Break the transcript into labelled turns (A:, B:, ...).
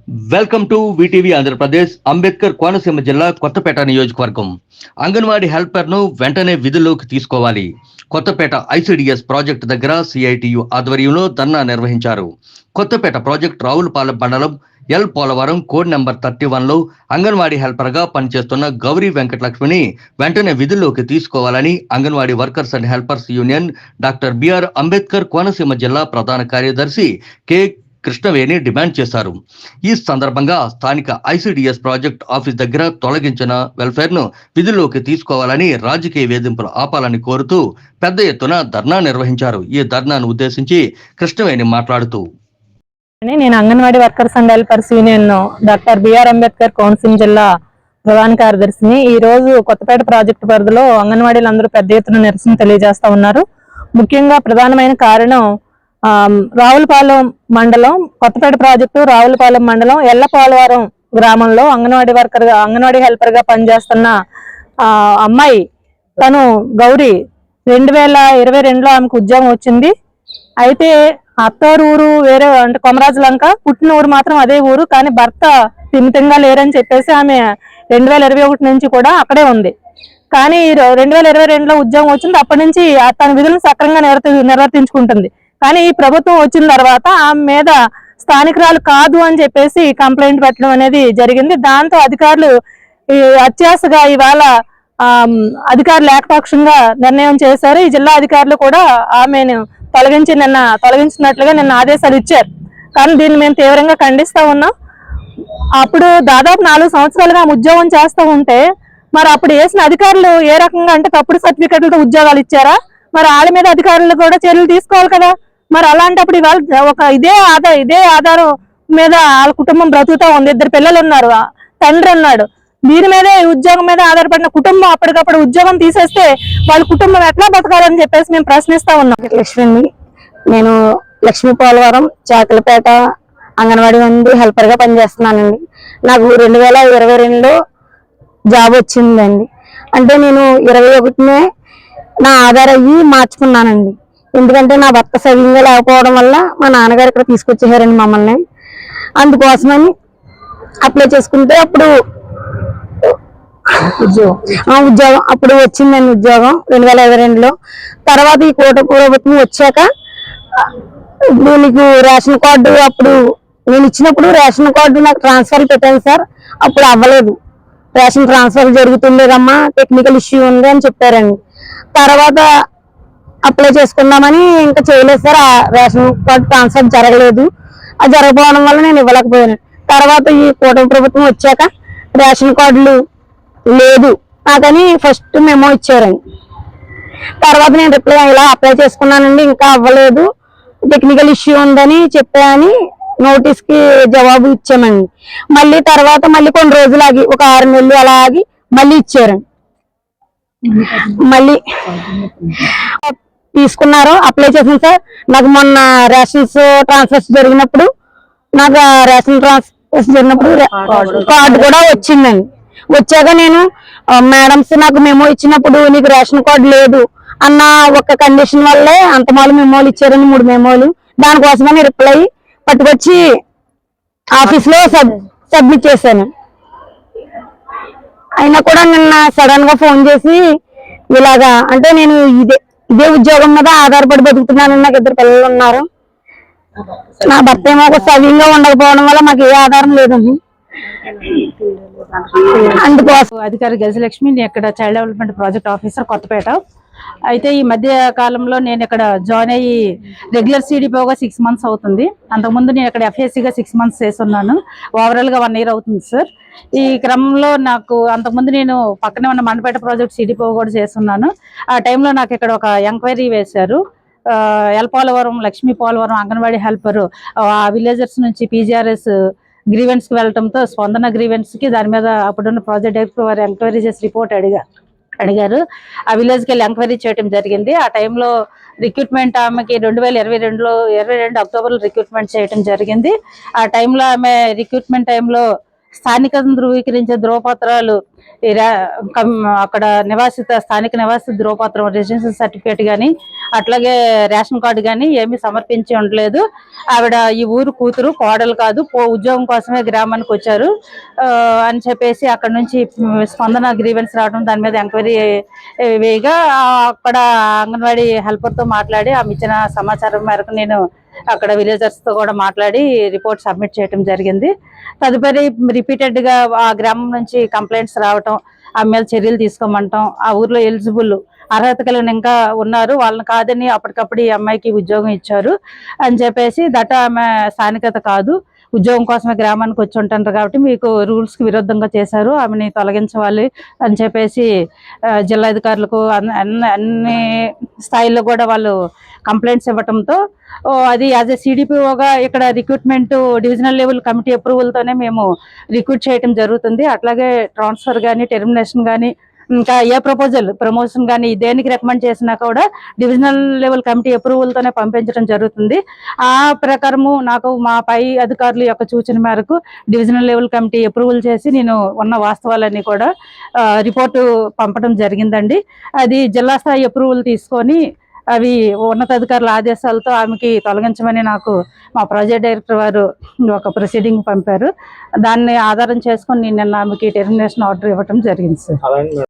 A: Welcome to VTV Andhra Pradesh. Ambedkar Konaseema జిల్లా కొత్తపేట నియోజకవర్గం. Anganwadi helper ను వెంటనే విధుల్లోకి తీసుకోవాలి. కొత్తపేట ఐసిడిఎస్ ప్రాజెక్టు దగ్గర సిఐటియు ఆధ్వర్యంలో ధర్నా నిర్వహించారు. కొత్తపేట ప్రాజెక్టు రావులపాలెం మండలం ఎల్ పోలవరం కోడ్ నెంబర్ 31లో అంగన్వాడీ హెల్పర్ గా పనిచేస్తున్న గౌరీ వెంకటలక్ష్మిని వెంటనే విధుల్లోకి తీసుకోవాలని anganwadi workers and helpers union doctor BR Ambedkar Konaseema జిల్లా ప్రధాన కార్యదర్శి కె కృష్ణవేణి డిమాండ్ చేశారు. ఈ సందర్భంగా స్థానిక ఐసిడిఎస్ ప్రాజెక్ట్ ఆఫీస్ దగ్గర తొలగించిన వెల్ఫేర్ ను విధుల్లోకి తీసుకోవాలని, రాజకీయ వేధింపులు ఆపాలని కోరుతూ పెద్ద ఎత్తున ధర్నా నిర్వహించారు. ఈ ధర్నాను ఉద్దేశించి కృష్ణవేణి మాట్లాడుతూ,
B: నేను anganwadi workers and helpers union doctor BR Ambedkar Konaseema జిల్లా ప్రధాన కార్యదర్శిని. ఈ రోజు కొత్తపేట ప్రాజెక్టు పరిధిలో అంగన్వాడీలు అందరూ పెద్ద ఎత్తున నిరసన తెలియజేస్తా ఉన్నారు. ముఖ్యంగా ప్రధానమైన కారణం రావులపాలెం మండలం కొత్తపేట ప్రాజెక్టు రావులపాలెం మండలం ఎల్లపోలవరం గ్రామంలో అంగన్వాడీ హెల్పర్ గా పనిచేస్తున్న అమ్మాయి, తను గౌరీ 2022లో ఆమెకు ఉద్యోగం వచ్చింది. అయితే అత్తారు ఊరు వేరే, అంటే కొమరాజు లంక, పుట్టిన ఊరు మాత్రం అదే ఊరు. కానీ భర్త తిమితంగా లేరని చెప్పేసి ఆమె 2021 నుంచి కూడా అక్కడే ఉంది. కానీ 2022లో ఉద్యోగం వచ్చింది. అప్పటి నుంచి తన విధులను సక్రమంగా నిర్వర్తించుకుంటుంది. కానీ ఈ ప్రభుత్వం వచ్చిన తర్వాత ఆమె మీద స్థానికురాలు కాదు అని చెప్పేసి కంప్లైంట్ పెట్టడం అనేది జరిగింది. దాంతో అధికారులు అత్యాశగా ఇవాళ అధికారులు ఏకపక్షంగా నిర్ణయం చేశారు. ఈ జిల్లా అధికారులు కూడా ఆమెను తొలగించినట్లుగా నిన్న ఆదేశాలు ఇచ్చారు. కానీ దీన్ని మేము తీవ్రంగా ఖండిస్తా ఉన్నాం. అప్పుడు దాదాపు 4 సంవత్సరాలుగా ఆమె ఉద్యోగం చేస్తూ ఉంటే మరి అప్పుడు వేసిన అధికారులు ఏ రకంగా, అంటే తప్పుడు సర్టిఫికెట్లతో ఉద్యోగాలు ఇచ్చారా? మరి వాళ్ళ మీద అధికారులు కూడా చర్యలు తీసుకోవాలి కదా. మరి అలాంటప్పుడు ఇవాళ ఇదే ఆధారం మీద వాళ్ళ కుటుంబం బ్రతుకుతా ఉంది. 2 పిల్లలు ఉన్నారు, తండ్రి ఉన్నాడు. దీని మీదే ఉద్యోగం మీద ఆధారపడిన కుటుంబం అప్పటికప్పుడు ఉద్యోగం తీసేస్తే వాళ్ళ కుటుంబం ఎట్లా బతకాలని చెప్పేసి మేము ప్రశ్నిస్తా ఉన్నాం.
C: లక్ష్మి, నేను లక్ష్మీ పోలవరం చాకలపేట అంగన్వాడీ నుండి హెల్పర్ గా పనిచేస్తున్నానండి. నాకు 2022లో జాబ్ వచ్చిందండి. అంటే నేను 21నే నా ఆధార్ అయ్యి మార్చుకున్నానండి. ఎందుకంటే నా భర్త సవ్యంగా లేకపోవడం వల్ల మా నాన్నగారు ఇక్కడ తీసుకొచ్చేసారండి మమ్మల్ని. అందుకోసమని అప్లై చేసుకుంటే అప్పుడు ఉద్యోగం అప్పుడు వచ్చిందండి, ఉద్యోగం 2022లో. తర్వాత ఈ కోట ప్రభుత్వం వచ్చాక నీకు రేషన్ కార్డు, అప్పుడు నేను ఇచ్చినప్పుడు రేషన్ కార్డు నాకు ట్రాన్స్ఫర్ పెట్టాను సార్. అప్పుడు అవ్వలేదు, రేషన్ ట్రాన్స్ఫర్ జరుగుతుండేదమ్మా, టెక్నికల్ ఇష్యూ ఉంది అని చెప్పారండి. తర్వాత అప్లై చేసుకుందామని ఇంకా చేయలేదు సార్. ఆ రేషన్ కార్డు ట్రాన్స్ఫర్ జరగలేదు. అది జరగకపోవడం వల్ల నేను ఇవ్వలేకపోయాను. తర్వాత ఈ కూటమి ప్రభుత్వం వచ్చాక రేషన్ కార్డులు లేదు నాకని ఫస్ట్ మెమో ఇచ్చారండి. తర్వాత నేను రిప్లై ఇలా అప్లై చేసుకున్నానండి, ఇంకా అవ్వలేదు, టెక్నికల్ ఇష్యూ ఉందని చెప్పాని నోటీస్ కి జవాబు ఇచ్చామండి. మళ్ళీ తర్వాత మళ్ళీ కొన్ని రోజులు ఆగి, ఒక 6 నెలలు అలా ఆగి మళ్ళీ ఇచ్చారండి. మళ్ళీ తీసుకున్నారు, అప్లై చేసింది సార్. నాకు మొన్న రేషన్స్ ట్రాన్స్ఫర్స్ జరిగినప్పుడు, నాకు రేషన్ ట్రాన్స్ఫర్స్ జరిగినప్పుడు కార్డు కూడా వచ్చిందండి. వచ్చాక నేను మేడమ్స్ నాకు మెమో ఇచ్చినప్పుడు నీకు రేషన్ కార్డు లేదు అన్న ఒక కండిషన్ వల్లే అంతమాలు మెమోలు ఇచ్చారండి, 3 మెమోలు. దానికోసమని రిప్లై పట్టుకొచ్చి ఆఫీస్ లో సబ్మిట్ చేశాను. అయినా కూడా నిన్న సడన్ గా ఫోన్ చేసి ఇలాగా, అంటే నేను ఇదే ఉద్యోగం మీద ఆధారపడి బతుకుతున్నాను. నాకు 2 పిల్లలు ఉన్నారు. నా భర్త ఏమో ఒక సవ్యంగా ఉండకపోవడం వల్ల మాకు ఏ ఆధారం లేదండి. అందుకోసం
B: అధికారి గజలక్ష్మి, నేను ఇక్కడ child development project officer Kothapeta. అయితే ఈ మధ్య కాలంలో నేను ఇక్కడ జాయిన్ అయ్యి రెగ్యులర్ సిడిపోగా 6 మంత్స్ అవుతుంది. అంతకుముందు నేను ఇక్కడ ఎఫ్ఎస్సిగా 6 మంత్స్ చేస్తున్నాను. ఓవరాల్గా 1 ఇయర్ అవుతుంది సార్. ఈ క్రమంలో నాకు అంతకుముందు నేను పక్కనే ఉన్న మండపేట ప్రాజెక్ట్ సిడిపో కూడా చేస్తున్నాను. ఆ టైంలో నాకు ఇక్కడ ఒక ఎంక్వైరీ వేశారు. ఎల్పోలవరం లక్ష్మీ పోలవరం అంగన్వాడీ హెల్పర్ ఆ విలేజర్స్ నుంచి పీజీఆర్ఎస్ గ్రీవెన్స్ కి వెళ్ళడంతో స్పందన గ్రీవెన్స్ కి దాని మీద అప్పుడున్న ప్రాజెక్ట్ డైరెక్టర్ వారు ఎంక్వైరీ చేసి రిపోర్ట్ అడిగారు. ఆ విలేజ్కి వెళ్ళి ఎంక్వైరీ చేయడం జరిగింది. ఆ టైంలో రిక్రూట్మెంట్ ఆమెకి 2022 అక్టోబర్లో రిక్రూట్మెంట్ చేయడం జరిగింది. ఆ టైంలో ఆమె రిక్రూట్మెంట్ టైంలో
D: స్థానికతను ధృవీకరించే ధ్రువపత్రాలు అక్కడ స్థానిక నివాసిత ధ్రువపత్రం రెసిడెన్షియల్ సర్టిఫికేట్ కానీ అట్లాగే రేషన్ కార్డు కానీ ఏమీ సమర్పించి ఉండలేదు. ఆవిడ ఈ ఊరు కూతురు, కోడలు కాదు, ఉద్యోగం కోసమే గ్రామానికి వచ్చారు అని చెప్పేసి అక్కడ నుంచి స్పందన గ్రీవెన్స్ రావడం, దాని మీద ఎంక్వైరీ వేయగా అక్కడ అంగన్వాడీ హెల్పర్తో మాట్లాడి ఆమె ఇచ్చిన సమాచారం మేరకు నేను అక్కడ విలేజర్స్తో కూడా మాట్లాడి రిపోర్ట్ సబ్మిట్ చేయడం జరిగింది. తదుపరి రిపీటెడ్గా ఆ గ్రామం నుంచి కంప్లైంట్స్ రావటం, ఆమె మీద చర్యలు తీసుకోమంటాం, ఆ ఊర్లో ఎలిజిబుల్ అర్హత కలిగిన ఇంకా ఉన్నారు, వాళ్ళని కాదని అప్పటికప్పుడు ఈ అమ్మాయికి ఉద్యోగం ఇచ్చారు అని చెప్పేసి, ఆమె స్థానికత కాదు, ఉద్యోగం కోసమే గ్రామానికి వచ్చి ఉంటారు కాబట్టి మీకు రూల్స్కి విరుద్ధంగా చేశారు, ఆమెని తొలగించవాలి అని చెప్పేసి జిల్లా అధికారులకు అన్ని స్థాయిల్లో కూడా వాళ్ళు కంప్లైంట్స్ ఇవ్వటంతో అది యాజ్ ఏ సిడిపిఓగా ఇక్కడ రిక్రూట్మెంట్ డివిజనల్ లెవెల్ కమిటీ అప్రూవల్తోనే మేము రిక్రూట్ చేయడం జరుగుతుంది. అట్లాగే ట్రాన్స్ఫర్ కానీ, టెర్మినేషన్ కానీ, ఇంకా ఏ ప్రమోషన్ కానీ దేనికి రికమెండ్ చేసినా కూడా డివిజనల్ లెవెల్ కమిటీ అప్రూవల్తోనే పంపించడం జరుగుతుంది. ఆ ప్రకారము నాకు మా పై అధికారుల యొక్క సూచన మేరకు డివిజనల్ లెవెల్ కమిటీ అప్రూవల్ చేసి నేను ఉన్న వాస్తవాలన్నీ కూడా రిపోర్టు పంపడం జరిగిందండి. అది జిల్లా స్థాయి అప్రూవల్ తీసుకొని అవి ఉన్నతాధికారుల ఆదేశాలతో ఆమెకి తొలగించమని నాకు మా ప్రాజెక్ట్ డైరెక్టర్ వారు ఒక ప్రొసీడింగ్ పంపారు. దాన్ని ఆధారం చేసుకొని నేను ఆమెకి టెర్మినేషన్ ఆర్డర్ ఇవ్వడం జరిగింది సార్.